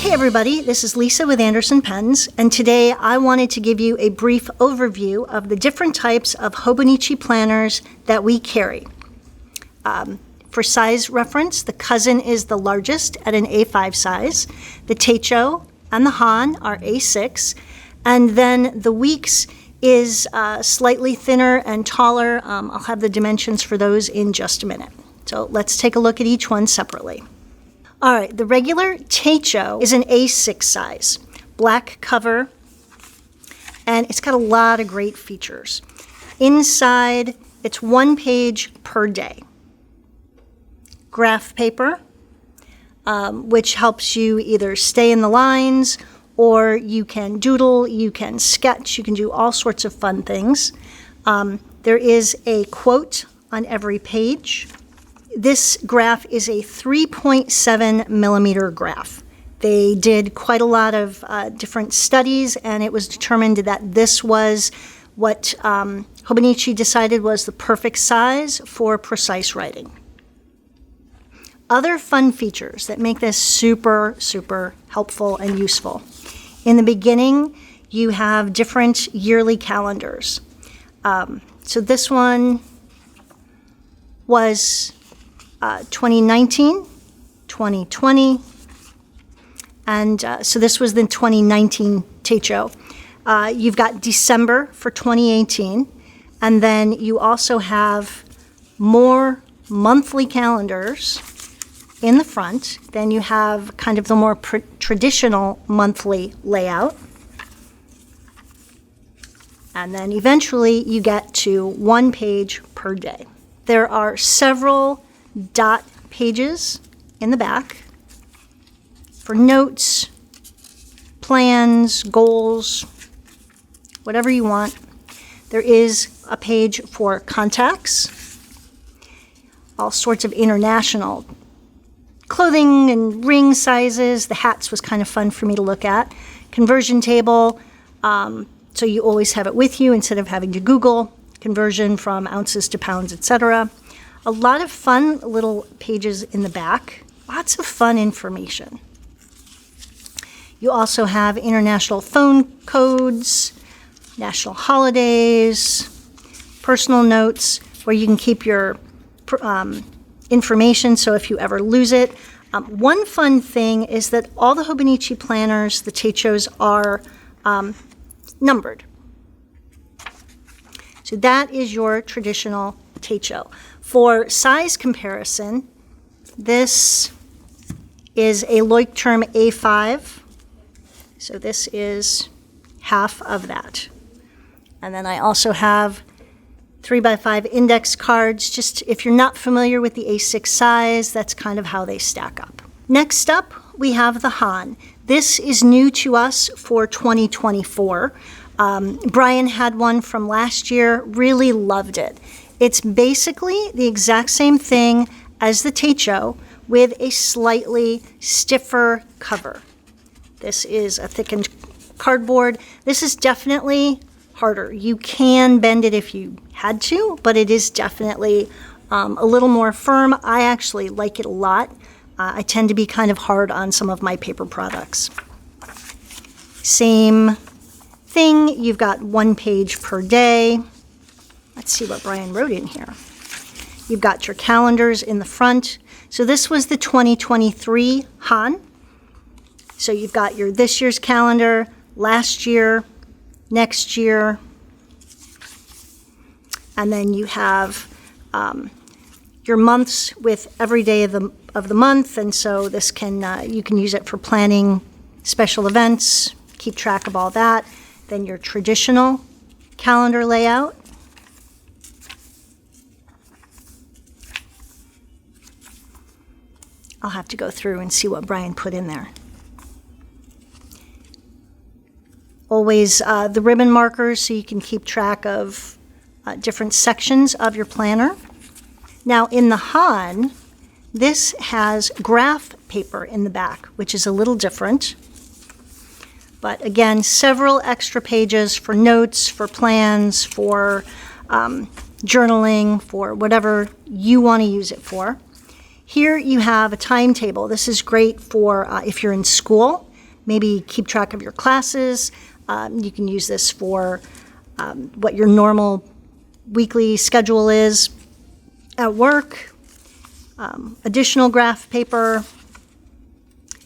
Hey everybody, this is Lisa with Anderson Pens, and today I wanted to give you a brief overview of the different types of Hobonichi planners that we carry. For size reference, the Cousin is the largest at an A5 size. The Teicho and the Han are A6, and then the Weeks is slightly thinner and taller. I'll have the dimensions for those in just a minute. So let's take a look at each one separately. All right, the regular Teicho is an A6 size, black cover, and it's got a lot of great features. Inside, it's 1 page per day. Graph paper, which helps you either stay in the lines, or you can doodle, you can sketch, you can do all sorts of fun things. There is a quote on every page. This graph is a 3.7 millimeter graph. They did quite a lot of different studies, and it was determined that this was what Hobonichi decided was the perfect size for precise writing. Other fun features that make this super, super helpful and useful. In the beginning, you have different yearly calendars. So this one was 2019, 2020, and so this was the 2019 Teicho. You've got December for 2018, and then you also have more monthly calendars in the front. Then you have kind of the more traditional monthly layout. And then eventually you get to 1 page per day. There are several dot pages in the back for notes, plans, goals, whatever you want. There is a page for contacts, all sorts of international clothing and ring sizes. The hats was kind of fun for me to look at. Conversion table, so you always have it with you instead of having to Google. Conversion from ounces to pounds, etc. A lot of fun little pages in the back. Lots of fun information. You also have international phone codes, national holidays, personal notes where you can keep your information, so if you ever lose it. One fun thing is that all the Hobonichi planners, the Teichos, are numbered. So that is your traditional Teicho. For size comparison, this is a Leuchtturm A5. So this is half of that. And then I also have 3x5 index cards. Just if you're not familiar with the A6 size, that's kind of how they stack up. Next up, we have the Han. This is new to us for 2024. Brian had one from last year, really loved it. It's basically the exact same thing as the Teicho with a slightly stiffer cover. This is a thickened cardboard. This is definitely harder. You can bend it if you had to, but it is definitely a little more firm. I actually like it a lot. I tend to be kind of hard on some of my paper products. Same thing, you've got 1 page per day. Let's see what Brian wrote in here. You've got your calendars in the front. So this was the 2023 Han. So you've got your this year's calendar, last year, next year, and then you have your months with every day of the month, and so this can you can use it for planning special events, keep track of all that. Then your traditional calendar layout. I'll have to go through and see what Brian put in there. Always the ribbon markers so you can keep track of different sections of your planner. Now in the Han, this has graph paper in the back, which is a little different. But again, several extra pages for notes, for plans, for journaling, for whatever you want to use it for. Here you have a timetable. This is great for if you're in school maybe keep track of your classes. You can use this for what your normal weekly schedule is at work. Additional graph paper.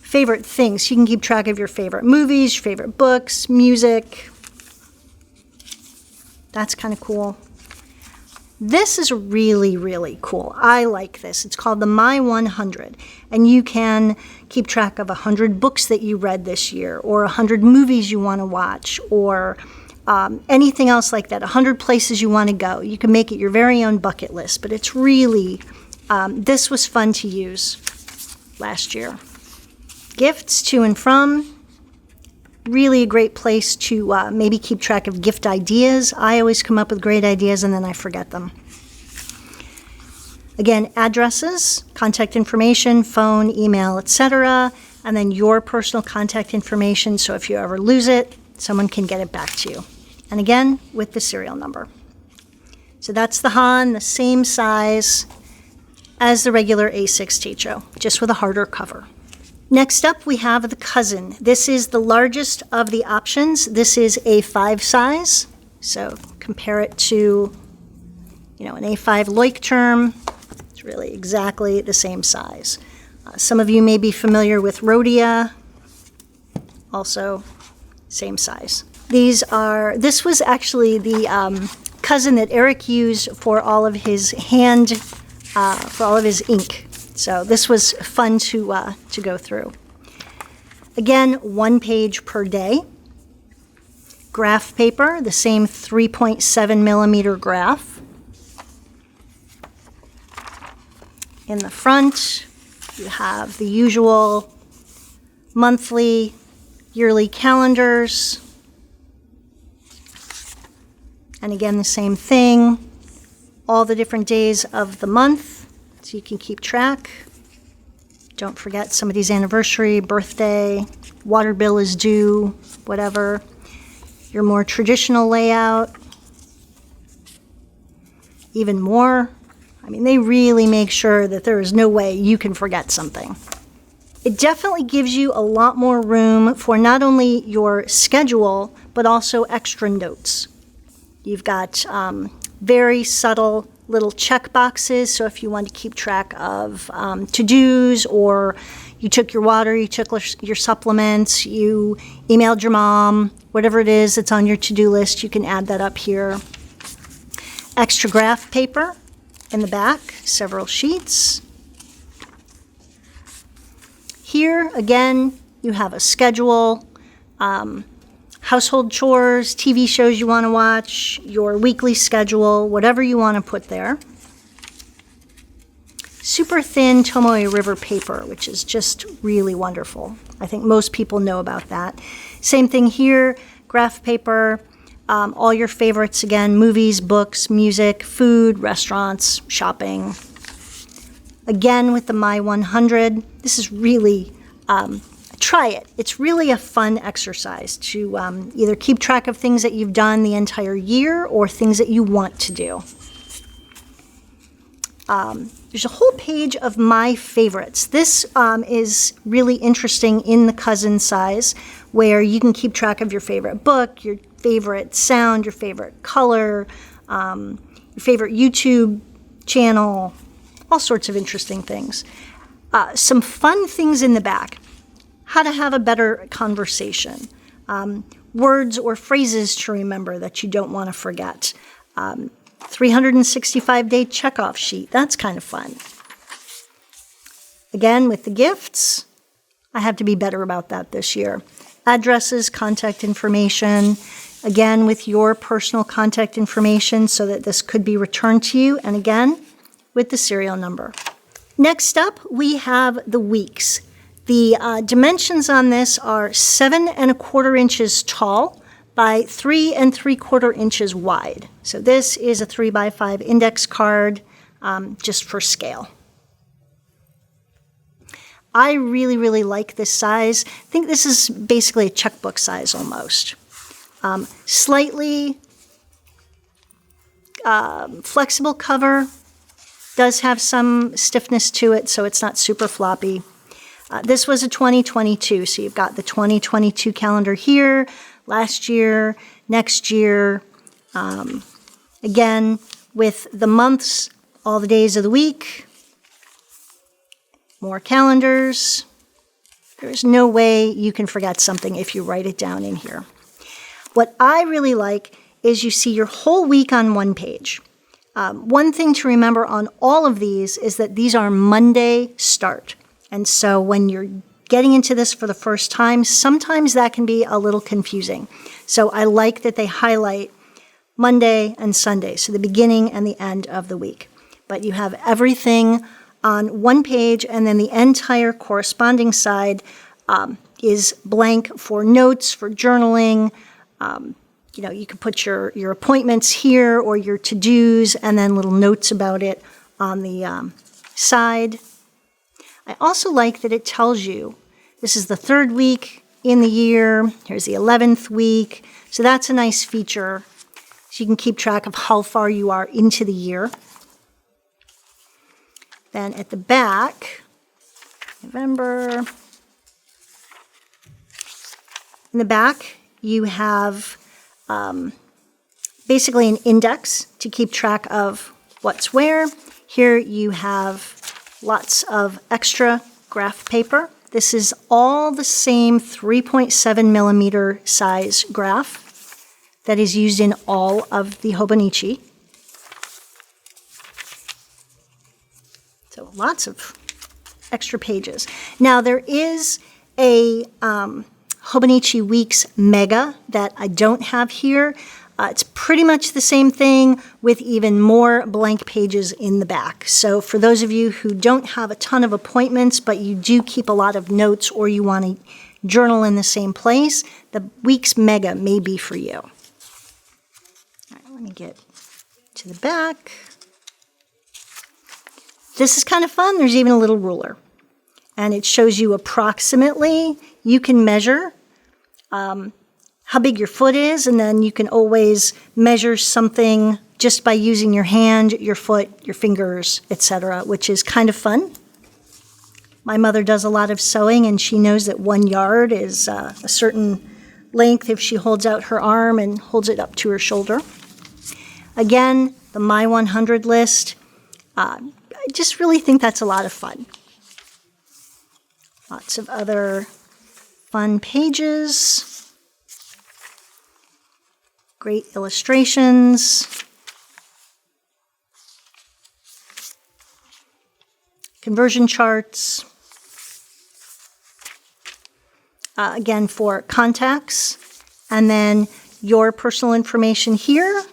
Favorite things. You can keep track of your favorite movies, your favorite books, music. That's kind of cool. This is really, really cool. I like this. It's called the My 100. And you can keep track of 100 books that you read this year, or 100 movies you want to watch, or anything else like that, 100 places you want to go. You can make it your very own bucket list, but it's really, this was fun to use last year. Gifts to and from. Really a great place to maybe keep track of gift ideas. I always come up with great ideas and then I forget them. Again, addresses, contact information, phone, email, etc. And then your personal contact information, so if you ever lose it, someone can get it back to you. And again, with the serial number. So that's the Han, the same size as the regular A6 Teacho, just with a harder cover. Next up, we have the Cousin. This is the largest of the options. This is A5 size. So compare it to, an A5 Leuchtturm. It's really exactly the same size. Some of you may be familiar with Rhodia. Also, same size. This was actually the Cousin that Eric used for all of his ink. So this was fun to go through. Again, 1 page per day. Graph paper, the same 3.7 millimeter graph. In the front, you have the usual monthly, yearly calendars. And again, the same thing, all the different days of the month. So you can keep track. Don't forget somebody's anniversary, birthday, water bill is due, whatever. Your more traditional layout. Even more. They really make sure that there is no way you can forget something. It definitely gives you a lot more room for not only your schedule, but also extra notes. You've got very subtle little check boxes, so if you want to keep track of to-dos, or you took your water, you took your supplements, you emailed your mom, whatever it is that's on your to-do list, you can add that up here. Extra graph paper in the back, several sheets. Here, again, you have a schedule, household chores, TV shows you want to watch, your weekly schedule, whatever you want to put there. Super thin Tomoe River paper, which is just really wonderful. I think most people know about that. Same thing here, graph paper, all your favorites again, movies, books, music, food, restaurants, shopping. Again with the My 100, this is really try it. It's really a fun exercise to either keep track of things that you've done the entire year or things that you want to do. There's a whole page of my favorites. This is really interesting in the Cousin size, where you can keep track of your favorite book, your favorite sound, your favorite color, your favorite YouTube channel, all sorts of interesting things. Some fun things in the back. How to have a better conversation, words or phrases to remember that you don't want to forget, 365-day checkoff sheet, that's kind of fun. Again, with the gifts, I have to be better about that this year. Addresses, contact information, again with your personal contact information so that this could be returned to you, and again, with the serial number. Next up, we have the weeks. The dimensions on this are 7 1/4 inches tall by 3 3/4 inches wide. So this is a 3x5 index card, just for scale. I really, really like this size. I think this is basically a checkbook size almost. Slightly flexible cover, does have some stiffness to it, so it's not super floppy. This was a 2022, so you've got the 2022 calendar here, last year, next year. Again, with the months, all the days of the week, more calendars. There's no way you can forget something if you write it down in here. What I really like is you see your whole week on one page. One thing to remember on all of these is that these are Monday start. And so when you're getting into this for the first time, sometimes that can be a little confusing. So I like that they highlight Monday and Sunday, so the beginning and the end of the week. But you have everything on one page, and then the entire corresponding side is blank for notes, for journaling. You can put your appointments here or your to-dos, and then little notes about it on the side. I also like that it tells you this is the 3rd week in the year. Here's the 11th week. So that's a nice feature. So you can keep track of how far you are into the year. Then at the back, November. In the back, you have basically an index to keep track of what's where. Here you have lots of extra graph paper. This is all the same 3.7 millimeter size graph that is used in all of the Hobonichi. So lots of extra pages. Now there is a Hobonichi Weeks Mega that I don't have here. It's pretty much the same thing with even more blank pages in the back. So for those of you who don't have a ton of appointments, but you do keep a lot of notes or you want to journal in the same place, the Weeks Mega may be for you. All right, let me get to the back. This is kind of fun. There's even a little ruler. And it shows you approximately, you can measure how big your foot is, and then you can always measure something just by using your hand, your foot, your fingers, etc., which is kind of fun. My mother does a lot of sewing, and she knows that 1 yard is a certain length if she holds out her arm and holds it up to her shoulder. Again, the My 100 list. I just really think that's a lot of fun. Lots of other fun pages. Great illustrations. Conversion charts. Again, for contacts. And then your personal information here,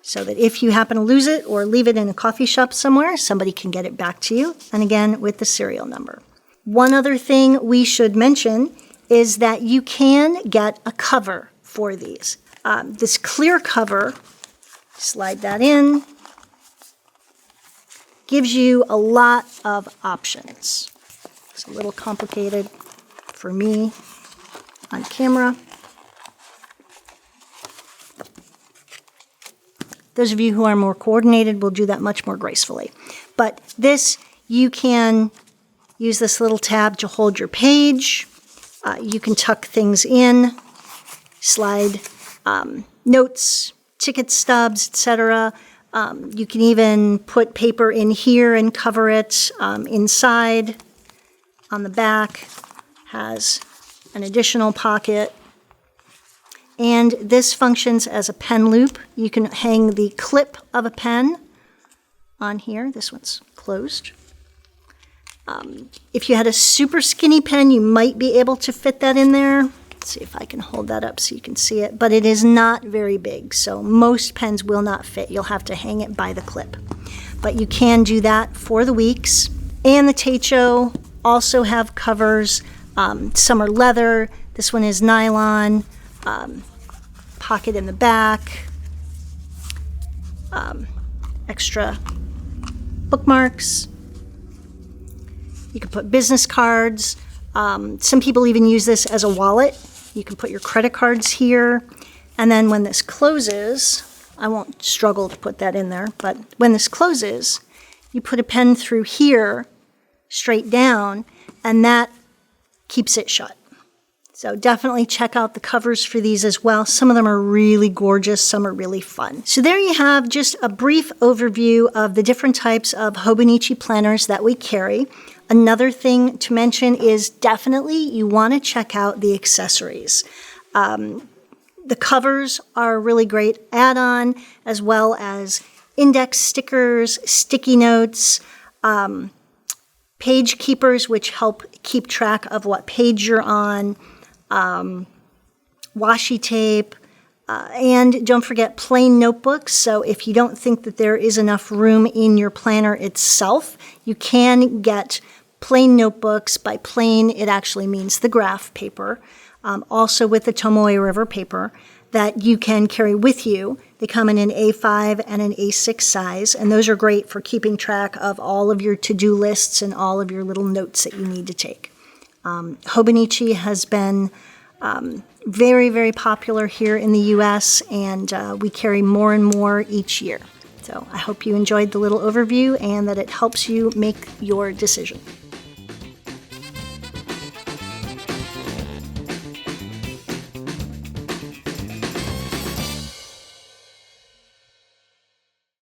so that if you happen to lose it or leave it in a coffee shop somewhere, somebody can get it back to you. And again, with the serial number. One other thing we should mention is that you can get a cover for these. This clear cover, slide that in, gives you a lot of options. It's a little complicated for me on camera. Those of you who are more coordinated will do that much more gracefully. But this, you can use this little tab to hold your page. You can tuck things in, slide notes, ticket stubs, etc. You can even put paper in here and cover it inside. On the back has an additional pocket. And this functions as a pen loop. You can hang the clip of a pen on here. This one's closed. If you had a super skinny pen, you might be able to fit that in there. Let's see if I can hold that up so you can see it. But it is not very big, so most pens will not fit. You'll have to hang it by the clip. But you can do that for the weeks. And the Teicho also have covers. Some are leather. This one is nylon. Pocket in the back. Extra bookmarks. You can put business cards. Some people even use this as a wallet. You can put your credit cards here. And then when this closes, I won't struggle to put that in there, but when this closes, you put a pen through here, straight down, and that keeps it shut. So definitely check out the covers for these as well. Some of them are really gorgeous, some are really fun. So there you have just a brief overview of the different types of Hobonichi planners that we carry. Another thing to mention is definitely you want to check out the accessories. The covers are a really great add-on, as well as index stickers, sticky notes, page keepers, which help keep track of what page you're on, washi tape, and don't forget plain notebooks. So if you don't think that there is enough room in your planner itself, you can get plain notebooks. By plain, it actually means the graph paper, also with the Tomoe River paper that you can carry with you. They come in an A5 and an A6 size, and those are great for keeping track of all of your to-do lists and all of your little notes that you need to take. Hobonichi has been very, very popular here in the U.S., and we carry more and more each year. So I hope you enjoyed the little overview and that it helps you make your decision.